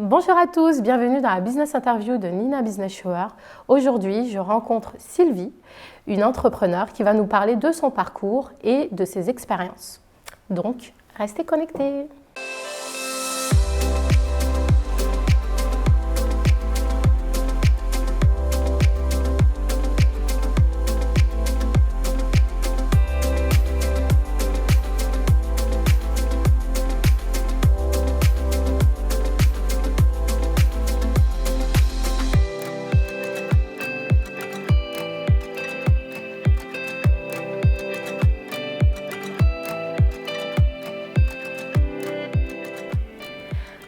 Bonjour à tous, bienvenue dans la business interview de Nina Business Shower. Aujourd'hui, je rencontre Sylvie, une entrepreneure qui va nous parler de son parcours et de ses expériences. Donc, restez connectés.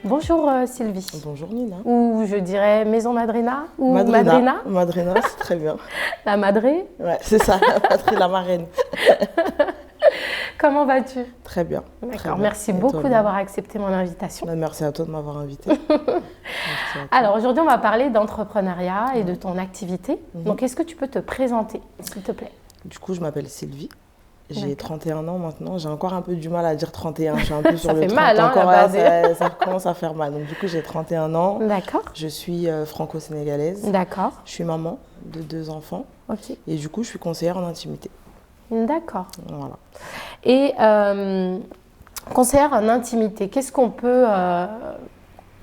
Bonjour Sylvie. Bonjour Nina. Ou je dirais Maison Madrina ou Madrina. Madrina, c'est très bien. La Madré. Ouais, c'est ça, la marraine. Comment vas-tu? Très bien. D'accord, merci beaucoup d'avoir accepté mon invitation. Merci à toi de m'avoir invitée. Alors aujourd'hui, on va parler d'entrepreneuriat et de ton activité. Donc, est-ce que tu peux te présenter, s'il te plaît? Du coup, je m'appelle Sylvie. J'ai 31 ans maintenant. J'ai encore un peu du mal à dire 31. Je suis un peu sur le 30. Ça fait mal, encore, hein, ça commence à faire mal. Donc, du coup, j'ai 31 ans. D'accord. Je suis franco-sénégalaise. D'accord. Je suis maman de 2 enfants. Ok. Et du coup, je suis conseillère en intimité. D'accord. Voilà. Et conseillère en intimité, qu'est-ce qu'on peut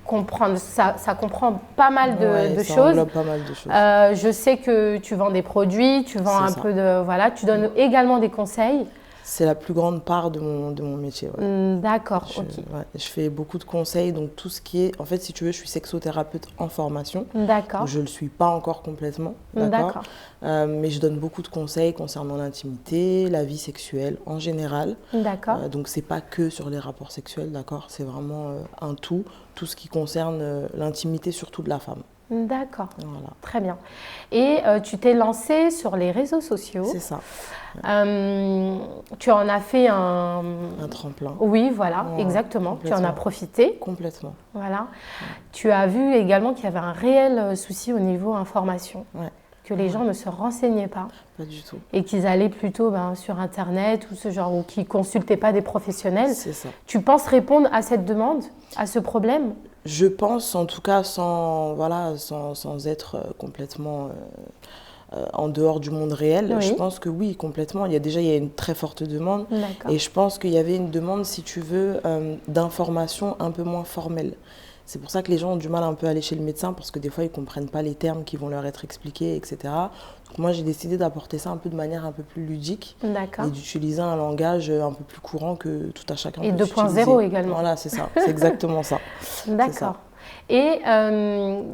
comprendre? Ça comprend pas mal de ça choses. englobe pas mal de choses. Je sais que tu vends des produits, tu vends un peu de... Voilà, tu donnes également des conseils. C'est la plus grande part de mon métier. Ouais. D'accord, ok. Je fais beaucoup de conseils, donc tout ce qui est... En fait, si tu veux, je suis sexothérapeute en formation. D'accord. Je ne le suis pas encore complètement, d'accord. Mais je donne beaucoup de conseils concernant l'intimité, la vie sexuelle en général. D'accord. Donc, ce n'est pas que sur les rapports sexuels, d'accord. C'est vraiment un tout ce qui concerne l'intimité, surtout de la femme. D'accord, voilà. Très bien. Et tu t'es lancée sur les réseaux sociaux. C'est ça. Tu en as fait un tremplin. Oui, voilà, exactement. Tu en as profité. Complètement. Voilà. Ouais. Tu as vu également qu'il y avait un réel souci au niveau information. Ouais. Que les gens ne se renseignaient pas. Pas du tout. Et qu'ils allaient plutôt sur Internet ou ce genre, ou qu'ils ne consultaient pas des professionnels. C'est ça. Tu penses répondre à cette demande, à ce problème? Je pense, en tout cas, sans être complètement en dehors du monde réel. Oui. Je pense que oui, complètement. Il y a une très forte demande. Et je pense qu'il y avait une demande, si tu veux, d'informations un peu moins formelles. C'est pour ça que les gens ont du mal un peu à aller chez le médecin, parce que des fois, ils ne comprennent pas les termes qui vont leur être expliqués, etc. Donc moi, j'ai décidé d'apporter ça un peu de manière un peu plus ludique. Et d'utiliser un langage un peu plus courant que tout à chacun. Et 2.0 également. Voilà, c'est ça. C'est exactement ça. D'accord. Et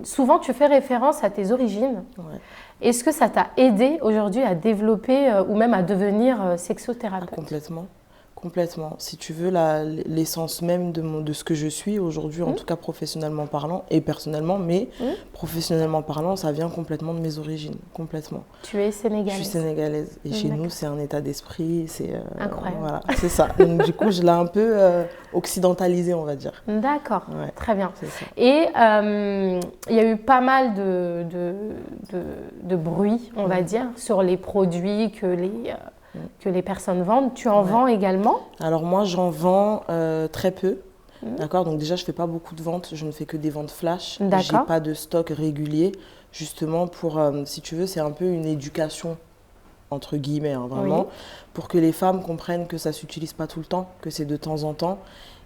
souvent, tu fais référence à tes origines. Ouais. Est-ce que ça t'a aidé aujourd'hui à développer ou même à devenir sexothérapeute? Complètement. Complètement. Si tu veux, l'essence même de ce que je suis aujourd'hui, en tout cas professionnellement parlant et personnellement, mais professionnellement parlant, ça vient complètement de mes origines, complètement. Tu es sénégalaise? Je suis sénégalaise. Et chez nous, c'est un état d'esprit, c'est... incroyable. Voilà, c'est ça. Donc du coup, je l'ai un peu occidentalisé, on va dire. D'accord, très bien. C'est ça. Et il y a eu pas mal de bruit, on va dire, sur les produits que les personnes vendent. Tu en vends également? Alors moi, j'en vends très peu. D'accord. Donc déjà, je ne fais pas beaucoup de ventes. Je ne fais que des ventes flash. Je n'ai pas de stock régulier. Justement, si tu veux, c'est un peu une éducation, entre guillemets, vraiment, pour que les femmes comprennent que ça ne s'utilise pas tout le temps, que c'est de temps en temps.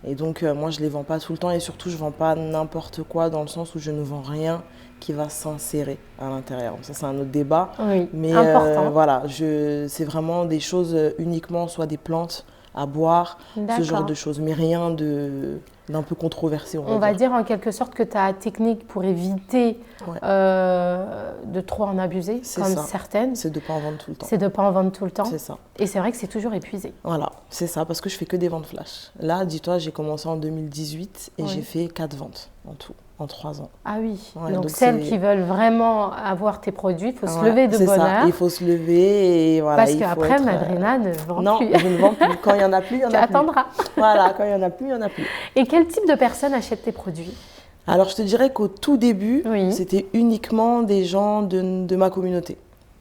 Et donc, moi, je ne les vends pas tout le temps. Et surtout, je ne vends pas n'importe quoi, dans le sens où je ne vends rien qui va s'insérer à l'intérieur. Ça, c'est un autre débat. Oui, mais important. Voilà, c'est vraiment des choses uniquement, soit des plantes à boire, ce genre de choses, mais rien d'un peu controversé, on va dire en quelque sorte que ta technique pour éviter de trop en abuser, comme certaines. C'est de ne pas en vendre tout le temps. C'est de ne pas en vendre tout le temps. C'est ça. Et c'est vrai que c'est toujours épuisé. Voilà, c'est ça, parce que je fais que des ventes flash. Là, dis-toi, j'ai commencé en 2018 et j'ai fait 4 ventes en tout. En 3 ans. Ah oui, donc celles qui veulent vraiment avoir tes produits, il faut se lever de bonne heure. Ça. Il faut se lever et voilà. Parce qu'après, Madrina ne vend plus. Non, je ne vends plus. Quand il n'y en a plus, il n'y en a plus. Tu attendras. Voilà, quand il n'y en a plus, il n'y en a plus. Et quel type de personnes achètent tes produits? Alors, je te dirais qu'au tout début, c'était uniquement des gens de ma communauté.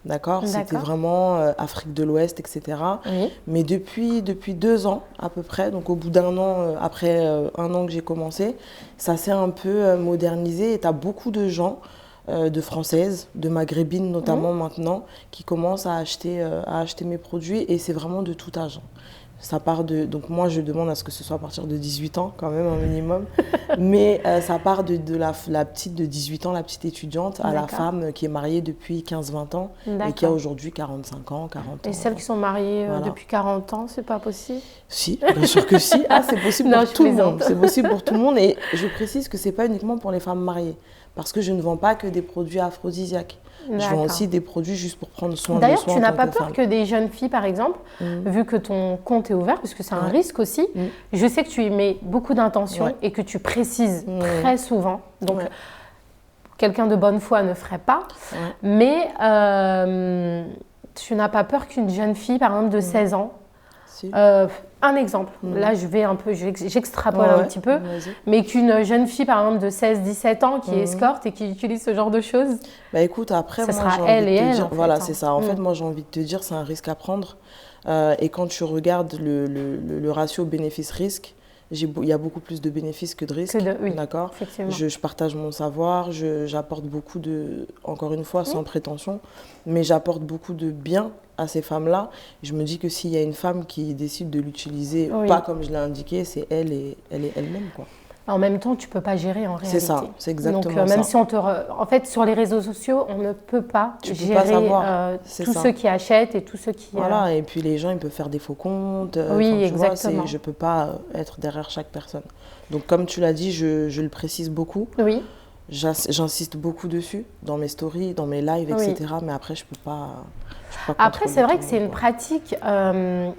D'accord, c'était vraiment Afrique de l'Ouest, etc. Oui. Mais depuis 2 ans à peu près, donc au bout d'un an, après 1 an que j'ai commencé, ça s'est un peu modernisé et tu as beaucoup de gens, de Françaises, de Maghrébines notamment maintenant, qui commencent à acheter mes produits et c'est vraiment de tout âge. Ça part donc moi je demande à ce que ce soit à partir de 18 ans quand même un minimum, mais ça part de la petite de 18 ans, la petite étudiante, à la femme qui est mariée depuis 15-20 ans et qui a aujourd'hui 45 ans, 40 ans. Et celles qui sont mariées depuis 40 ans, c'est pas possible? Si, bien sûr que si. Ah, c'est possible pour tout le monde. C'est possible pour tout le monde et je précise que c'est pas uniquement pour les femmes mariées parce que je ne vends pas que des produits aphrodisiaques. Je vends aussi des produits juste pour prendre soin de soi. D'ailleurs, tu n'as pas peur que des jeunes filles, par exemple, vu que ton compte est ouvert, parce que c'est un risque aussi, je sais que tu y mets beaucoup d'intention et que tu précises très souvent. Donc, quelqu'un de bonne foi ne ferait pas. Mais tu n'as pas peur qu'une jeune fille, par exemple, de 16 ans, un exemple, là j'extrapole un petit peu, mais qu'une jeune fille par exemple de 16-17 ans qui escorte et qui utilise ce genre de choses, bah écoute, après ça moi sera elle et elle. Voilà, c'est ça. En fait, moi j'ai envie de te dire, c'est un risque à prendre. Et quand tu regardes le ratio bénéfice-risque, il y a beaucoup plus de bénéfices que de risques, d'accord. Je partage mon savoir, j'apporte beaucoup encore une fois, sans prétention, mais j'apporte beaucoup de bien à ces femmes-là. Je me dis que s'il y a une femme qui décide de l'utiliser, pas comme je l'ai indiqué, c'est elle-même, quoi. En même temps, tu ne peux pas gérer en réalité. C'est ça, c'est exactement ça. Donc, même si en fait, sur les réseaux sociaux, on ne peut pas gérer tous ceux qui achètent et tous ceux qui... Voilà, et puis les gens, ils peuvent faire des faux comptes. Oui, exactement. Je ne peux pas être derrière chaque personne. Donc, comme tu l'as dit, je le précise beaucoup. Oui. J'insiste beaucoup dessus, dans mes stories, dans mes lives, etc. Mais après, je peux pas après, c'est vrai que c'est une pratique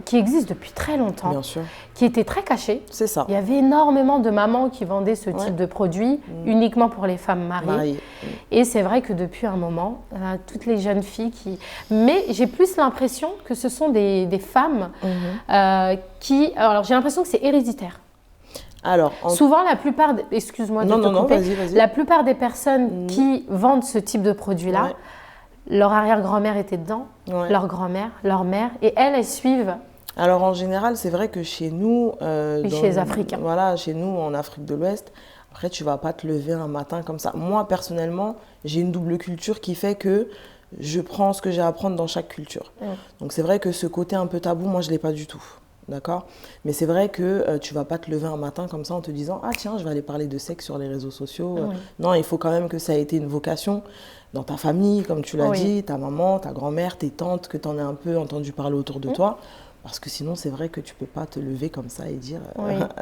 qui existe depuis très longtemps, bien sûr, qui était très cachée. C'est ça. Il y avait énormément de mamans qui vendaient ce type de produit uniquement pour les femmes mariées. Et c'est vrai que depuis un moment, toutes les jeunes filles qui... Mais j'ai plus l'impression que ce sont des femmes qui... Alors, j'ai l'impression que c'est héréditaire. Alors, souvent, la plupart... Excuse-moi de te couper. Vas-y. La plupart des personnes qui vendent ce type de produit-là, leur arrière-grand-mère était dedans, leur grand-mère, leur mère, et elles suivent. Alors, en général, c'est vrai que chez nous... chez les Africains. Voilà, chez nous, en Afrique de l'Ouest, après, tu ne vas pas te lever un matin comme ça. Moi, personnellement, j'ai une double culture qui fait que je prends ce que j'ai à apprendre dans chaque culture. Donc, c'est vrai que ce côté un peu tabou, moi, je ne l'ai pas du tout. D'accord? Mais c'est vrai que tu ne vas pas te lever un matin comme ça en te disant « Ah tiens, je vais aller parler de sexe sur les réseaux sociaux. » Non, il faut quand même que ça ait été une vocation dans ta famille, comme tu l'as dit, ta maman, ta grand-mère, tes tantes, que tu en aies un peu entendu parler autour de toi. Parce que sinon, c'est vrai que tu ne peux pas te lever comme ça et dire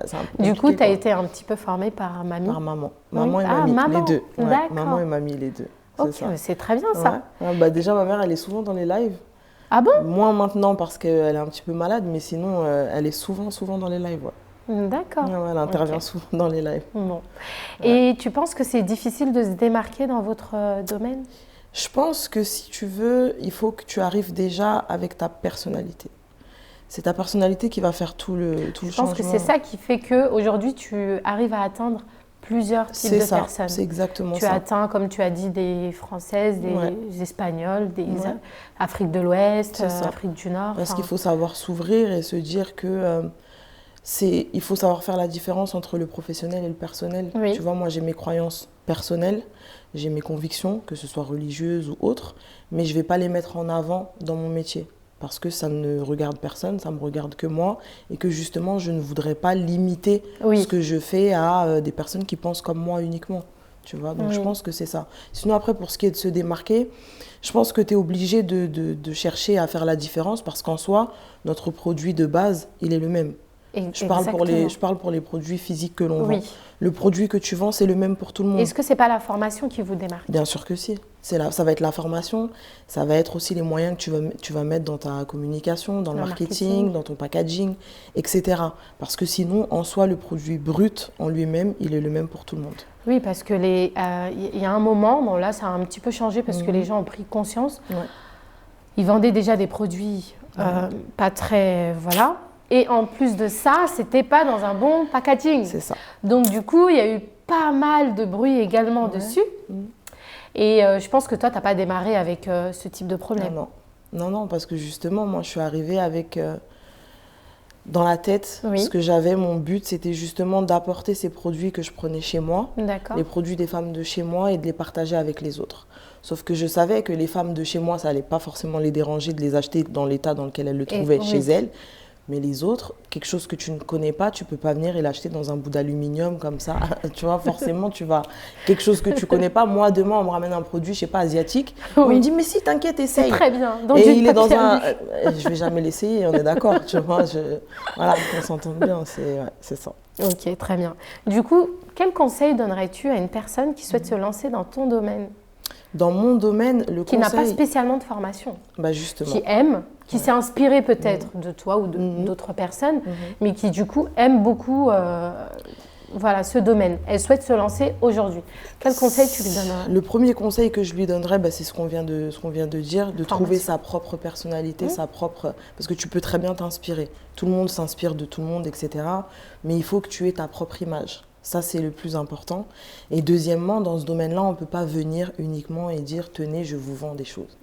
c'est un peu du coup, tu as été un petit peu formée par mamie? Par maman. Maman et mamie, les deux. Maman et mamie, les deux. C'est très bien ça. Bah, déjà, ma mère, elle est souvent dans les lives. Ah bon? Moins maintenant parce qu'elle est un petit peu malade, mais sinon, elle est souvent dans les lives. D'accord. Elle intervient souvent dans les lives. Bon. Et tu penses que c'est difficile de se démarquer dans votre domaine? Je pense que si tu veux, il faut que tu arrives déjà avec ta personnalité. C'est ta personnalité qui va faire tout le changement. Je pense que c'est ça qui fait qu'aujourd'hui, tu arrives à atteindre plusieurs types de personnes. C'est exactement ça. Tu atteins, comme tu as dit, des Françaises, des Espagnols, des Afrique de l'Ouest, Afrique du Nord. Parce qu'il faut savoir s'ouvrir et se dire que il faut savoir faire la différence entre le professionnel et le personnel. Tu vois, moi j'ai mes croyances personnelles, j'ai mes convictions, que ce soit religieuses ou autres, mais je ne vais pas les mettre en avant dans mon métier. Parce que ça ne regarde personne, ça ne me regarde que moi, et que justement, je ne voudrais pas limiter ce que je fais à des personnes qui pensent comme moi uniquement. Tu vois, donc je pense que c'est ça. Sinon, après, pour ce qui est de se démarquer, je pense que tu es obligé de chercher à faire la différence, parce qu'en soi, notre produit de base, il est le même. Je parle pour les produits physiques que l'on vend. Le produit que tu vends, c'est le même pour tout le monde. Est-ce que ce n'est pas la formation qui vous démarque? Bien sûr que si. Ça va être la formation, ça va être aussi les moyens que tu vas mettre dans ta communication, dans le marketing, dans ton packaging, etc. Parce que sinon, en soi, le produit brut en lui-même, il est le même pour tout le monde. Oui, parce que y a un moment, bon là ça a un petit peu changé parce que les gens ont pris conscience. Ils vendaient déjà des produits pas très... Voilà. Et en plus de ça, c'était pas dans un bon packaging. C'est ça. Donc du coup, il y a eu pas mal de bruit également dessus. Et je pense que toi, tu n'as pas démarré avec ce type de problème. Non, parce que justement, moi, je suis arrivée avec dans la tête, ce que j'avais, mon but, c'était justement d'apporter ces produits que je prenais chez moi, les produits des femmes de chez moi, et de les partager avec les autres. Sauf que je savais que les femmes de chez moi, ça n'allait pas forcément les déranger de les acheter dans l'état dans lequel elles le trouvaient chez elles. Mais les autres, quelque chose que tu ne connais pas, tu ne peux pas venir et l'acheter dans un bout d'aluminium comme ça. Tu vois, forcément, tu vas... Quelque chose que tu ne connais pas. Moi, demain, on me ramène un produit, je ne sais pas, asiatique. On me dit, mais si, t'inquiète, essaye. C'est très bien. Donc, et il est dans un... je ne vais jamais l'essayer, on est d'accord. Tu vois, voilà, on s'entend bien, c'est ça. Ok, très bien. Du coup, quel conseil donnerais-tu à une personne qui souhaite se lancer dans ton domaine ? Dans mon domaine, le qui n'a pas spécialement de formation, justement. Qui aime, qui s'est inspiré peut-être de toi ou d'autres personnes, mais qui du coup aime beaucoup ce domaine. Elle souhaite se lancer aujourd'hui. Quel conseil tu lui donnerais ? Le premier conseil que je lui donnerais, c'est ce qu'on vient de dire, de trouver sa propre personnalité, parce que tu peux très bien t'inspirer. Tout le monde s'inspire de tout le monde, etc. Mais il faut que tu aies ta propre image. Ça, c'est le plus important. Et deuxièmement, dans ce domaine-là, on ne peut pas venir uniquement et dire « tenez, je vous vends des choses ».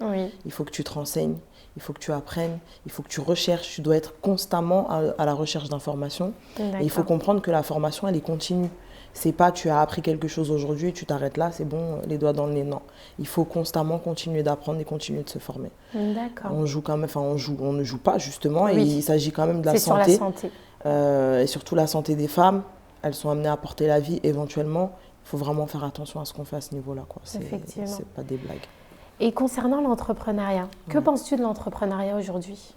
Il faut que tu te renseignes, il faut que tu apprennes, il faut que tu recherches. Tu dois être constamment à la recherche d'informations. Et il faut comprendre que la formation, elle est continue. C'est pas tu as appris quelque chose aujourd'hui et tu t'arrêtes là, c'est bon, les doigts dans le nez. Non, il faut constamment continuer d'apprendre et continuer de se former. D'accord. On joue quand même, on ne joue pas justement. Et il s'agit quand même de la santé. C'est sur la santé. Et surtout la santé des femmes. Elles sont amenées à porter la vie éventuellement. Il faut vraiment faire attention à ce qu'on fait à ce niveau-là. Effectivement. C'est pas des blagues. Et concernant l'entrepreneuriat, que penses-tu de l'entrepreneuriat aujourd'hui ?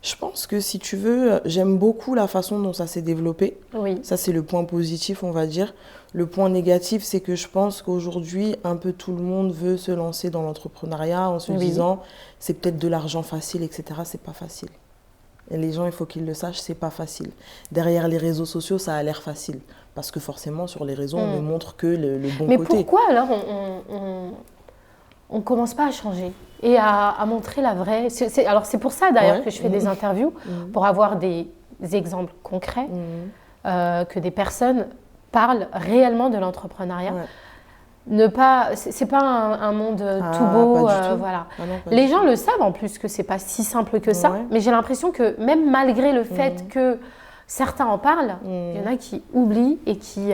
Je pense que si tu veux, j'aime beaucoup la façon dont ça s'est développé. Ça, c'est le point positif, on va dire. Le point négatif, c'est que je pense qu'aujourd'hui, un peu tout le monde veut se lancer dans l'entrepreneuriat en se disant c'est peut-être de l'argent facile, etc. C'est pas facile. Et les gens, il faut qu'ils le sachent, c'est pas facile. Derrière les réseaux sociaux, ça a l'air facile. Parce que forcément, sur les réseaux, on ne montre que le bon côté. Mais pourquoi alors on ne commence pas à changer et à montrer la vraie... Alors c'est pour ça d'ailleurs que je fais des interviews, pour avoir des exemples concrets, que des personnes parlent réellement de l'entrepreneuriat. C'est pas un monde tout beau, voilà. Les gens le savent en plus que c'est pas si simple que ça, mais j'ai l'impression que même malgré le fait que certains en parlent, il y en a qui oublient et qui...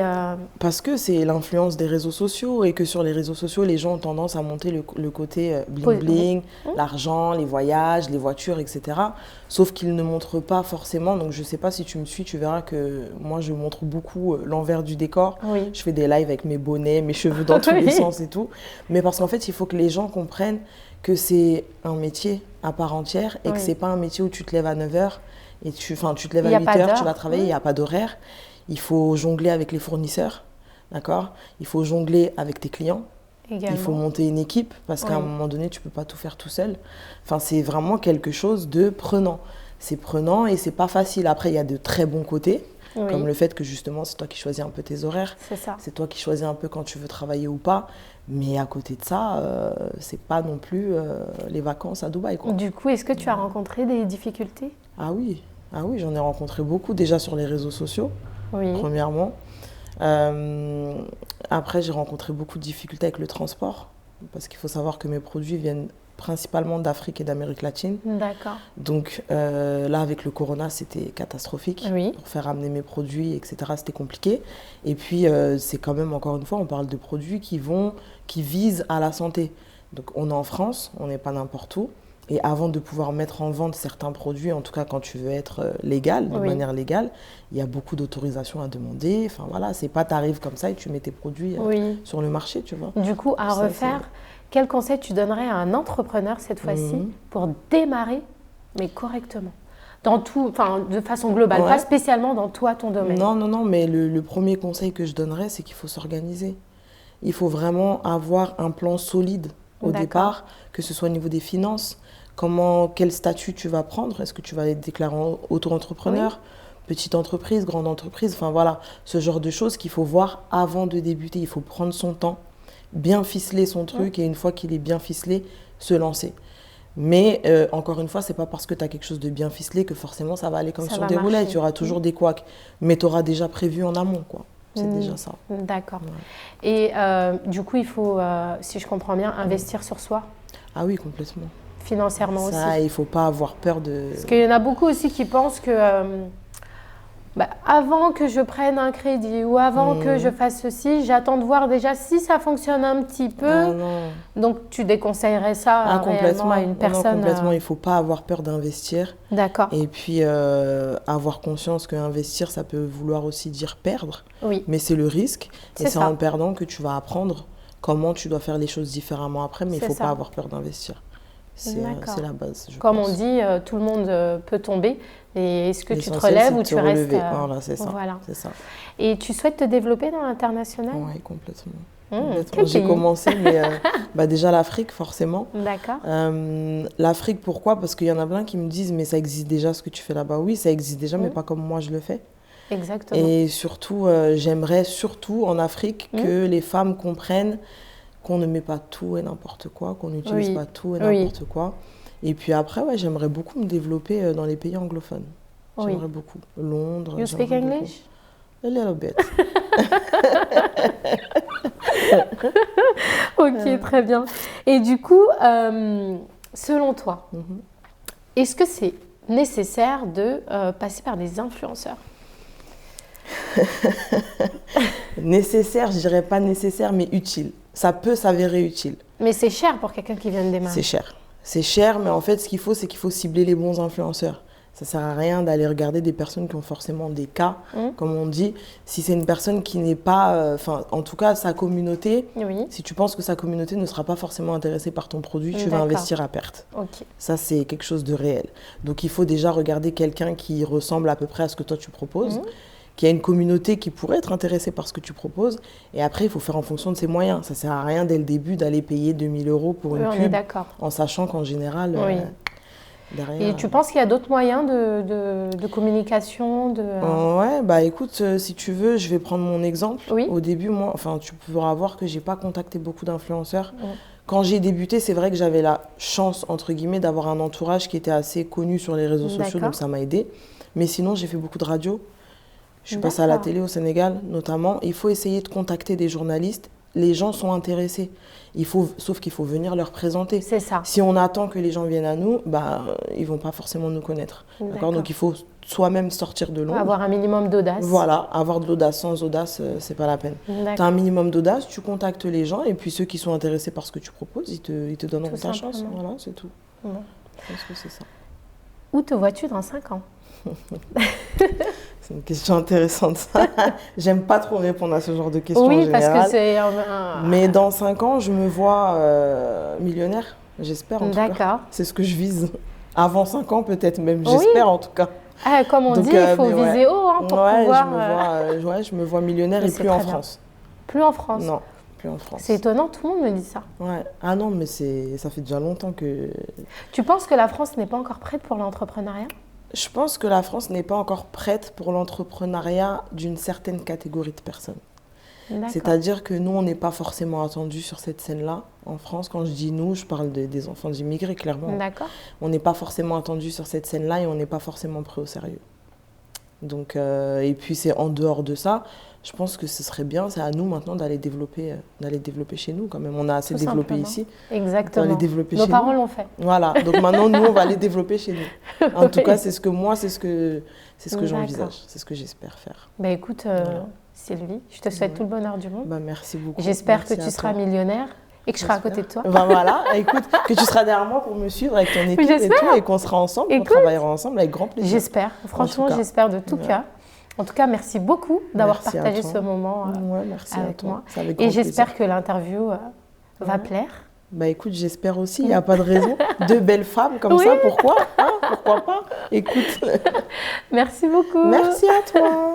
Parce que c'est l'influence des réseaux sociaux et que sur les réseaux sociaux, les gens ont tendance à monter le côté bling-bling, l'argent, les voyages, les voitures, etc. Sauf qu'ils ne montrent pas forcément. Donc, je ne sais pas si tu me suis, tu verras que moi, je montre beaucoup l'envers du décor. Je fais des lives avec mes bonnets, mes cheveux dans tous les sens et tout. Mais parce qu'en fait, il faut que les gens comprennent que c'est un métier à part entière et que ce n'est pas un métier où tu te lèves à 9h. Et tu te lèves à 8h, tu vas travailler, il n'y a pas d'horaire. Il faut jongler avec les fournisseurs, d'accord ? Il faut jongler avec tes clients. Également. Il faut monter une équipe parce qu'à un moment donné, tu ne peux pas tout faire tout seul. Enfin, c'est vraiment quelque chose de prenant. C'est prenant et ce n'est pas facile. Après, il y a de très bons côtés, comme le fait que justement, c'est toi qui choisis un peu tes horaires. C'est ça. C'est toi qui choisis un peu quand tu veux travailler ou pas. Mais à côté de ça, ce n'est pas non plus les vacances à Dubaï, quoi. Du coup, est-ce que tu as rencontré des difficultés ? Ah oui, j'en ai rencontré beaucoup déjà sur les réseaux sociaux, premièrement. Après, j'ai rencontré beaucoup de difficultés avec le transport, parce qu'il faut savoir que mes produits viennent principalement d'Afrique et d'Amérique latine. D'accord. Donc là, avec le corona, c'était catastrophique. Pour faire amener mes produits, etc., c'était compliqué. Et puis, c'est quand même, encore une fois, on parle de produits qui visent à la santé. Donc, on est en France, on n'est pas n'importe où. Et avant de pouvoir mettre en vente certains produits, en tout cas quand tu veux être légal, de manière légale, il y a beaucoup d'autorisations à demander. Enfin voilà, c'est pas t'arrives comme ça et tu mets tes produits sur le marché, tu vois. Du coup, à refaire, quel conseil tu donnerais à un entrepreneur cette fois-ci pour démarrer, mais correctement ? Dans tout, enfin de façon globale, pas spécialement dans toi, ton domaine. Non, mais le premier conseil que je donnerais, c'est qu'il faut s'organiser. Il faut vraiment avoir un plan solide au départ, que ce soit au niveau des finances. Quel statut tu vas prendre ? Est-ce que tu vas être déclaré auto-entrepreneur, petite entreprise, grande entreprise ? Enfin voilà, ce genre de choses qu'il faut voir avant de débuter. Il faut prendre son temps, bien ficeler son truc et une fois qu'il est bien ficelé, se lancer. Mais encore une fois, c'est pas parce que tu as quelque chose de bien ficelé que forcément ça va aller comme sur des roulettes. Il y aura toujours des couacs, mais tu auras déjà prévu en amont, quoi. C'est déjà ça. D'accord. Ouais. Et du coup, il faut, si je comprends bien, investir sur soi? Ah oui, complètement. Financièrement aussi? Ça, il ne faut pas avoir peur de... Parce qu'il y en a beaucoup aussi qui pensent que avant que je prenne un crédit ou avant que je fasse ceci, j'attends de voir déjà si ça fonctionne un petit peu. Ah non. Donc, tu déconseillerais ça réellement à une personne? Non, complètement. Il ne faut pas avoir peur d'investir. D'accord. Et puis, avoir conscience qu'investir, ça peut vouloir aussi dire perdre. Oui. Mais c'est le risque. Et c'est en perdant que tu vas apprendre comment tu dois faire les choses différemment après. Mais il ne faut pas avoir peur d'investir. C'est la base, je Comme pense. on dit, tout le monde peut tomber. Et est-ce que tu te relèves ou tu restes Voilà, c'est ça. Voilà. C'est ça. Et tu souhaites te développer dans l'international? Oui, complètement. J'ai commencé, mais déjà l'Afrique, forcément. D'accord. L'Afrique, pourquoi? Parce qu'il y en a plein qui me disent, mais ça existe déjà ce que tu fais là-bas. Oui, ça existe déjà, mais pas comme moi je le fais. Exactement. Et surtout, j'aimerais surtout en Afrique que les femmes comprennent qu'on ne met pas tout et n'importe quoi, qu'on n'utilise pas tout et n'importe quoi. Et puis après, j'aimerais beaucoup me développer dans les pays anglophones. J'aimerais beaucoup. Londres. You speak English? A little bit. Ok, très bien. Et du coup, selon toi, est-ce que c'est nécessaire de passer par des influenceurs? Nécessaire, je dirais pas nécessaire, mais utile. Ça peut s'avérer utile. Mais c'est cher pour quelqu'un qui vient de démarrer. C'est cher. C'est cher, mais en fait, ce qu'il faut, c'est qu'il faut cibler les bons influenceurs. Ça ne sert à rien d'aller regarder des personnes qui ont forcément des cas, comme on dit. Si c'est une personne qui n'est pas... en tout cas, sa communauté, si tu penses que sa communauté ne sera pas forcément intéressée par ton produit, tu vas investir à perte. Okay. Ça, c'est quelque chose de réel. Donc, il faut déjà regarder quelqu'un qui ressemble à peu près à ce que toi, tu proposes. Qui a une communauté qui pourrait être intéressée par ce que tu proposes. Et après, il faut faire en fonction de ses moyens. Ça ne sert à rien dès le début d'aller payer 2 000 € pour une pub, en sachant qu'en général, derrière... Et tu penses qu'il y a d'autres moyens de communication Ouais, écoute, si tu veux, je vais prendre mon exemple. Oui. Au début, moi, tu pourras voir que je n'ai pas contacté beaucoup d'influenceurs. Quand j'ai débuté, c'est vrai que j'avais la chance, entre guillemets, d'avoir un entourage qui était assez connu sur les réseaux sociaux, donc ça m'a aidé. Mais sinon, j'ai fait beaucoup de radio. Je suis passée à la télé au Sénégal, notamment. Il faut essayer de contacter des journalistes. Les gens sont intéressés. Sauf qu'il faut venir leur présenter. C'est ça. Si on attend que les gens viennent à nous, ils ne vont pas forcément nous connaître. D'accord. Donc, il faut soi-même sortir de l'ombre. Avoir un minimum d'audace. Voilà, avoir de l'audace. Sans audace, ce n'est pas la peine. Tu as un minimum d'audace, tu contactes les gens, et puis ceux qui sont intéressés par ce que tu proposes, ils te donneront ta chance. Voilà, c'est tout. Je pense que c'est ça. Où te vois-tu dans 5 ans? C'est une question intéressante, ça. J'aime pas trop répondre à ce genre de questions. Oui, en parce général. que c'est... Mais dans 5 ans, je me vois millionnaire, j'espère en tout cas. D'accord. C'est ce que je vise. Avant 5 ans, peut-être même, j'espère en tout cas. Comme on dit, il faut viser haut pour pouvoir... Je me vois millionnaire et plus en France. Plus en France? Non, plus en France. C'est étonnant, tout le monde me dit ça. Ouais. Ah non, mais ça fait déjà longtemps que... Tu penses que la France n'est pas encore prête pour l'entrepreneuriat? Je pense que la France n'est pas encore prête pour l'entrepreneuriat d'une certaine catégorie de personnes. C'est-à-dire que nous, on n'est pas forcément attendus sur cette scène-là. En France, quand je dis nous, je parle des enfants d'immigrés, clairement. D'accord. On n'est pas forcément attendus sur cette scène-là et on n'est pas forcément pris au sérieux. Donc, et puis, c'est en dehors de ça. Je pense que ce serait bien, c'est à nous maintenant d'aller développer chez nous quand même. On a assez développé ici. Exactement. Les développer Nos parents l'ont fait. Voilà, donc maintenant nous on va les développer chez nous. En tout cas, c'est ce que j'envisage, c'est ce que j'espère faire. Écoute, Sylvie, je te souhaite tout le bonheur du monde. Merci beaucoup. J'espère que tu seras millionnaire et que je serai à côté de toi. Voilà, écoute, que tu seras derrière moi pour me suivre avec ton équipe et tout, et qu'on sera ensemble, qu'on travaillera ensemble avec grand plaisir. J'espère, franchement, j'espère de tout cœur. En tout cas, merci beaucoup d'avoir partagé ce moment avec moi. Et j'espère que l'interview va plaire. Écoute, j'espère aussi, il n'y a pas de raison. 2 belles femmes comme ça, pourquoi pas? Écoute. Merci beaucoup. Merci à toi.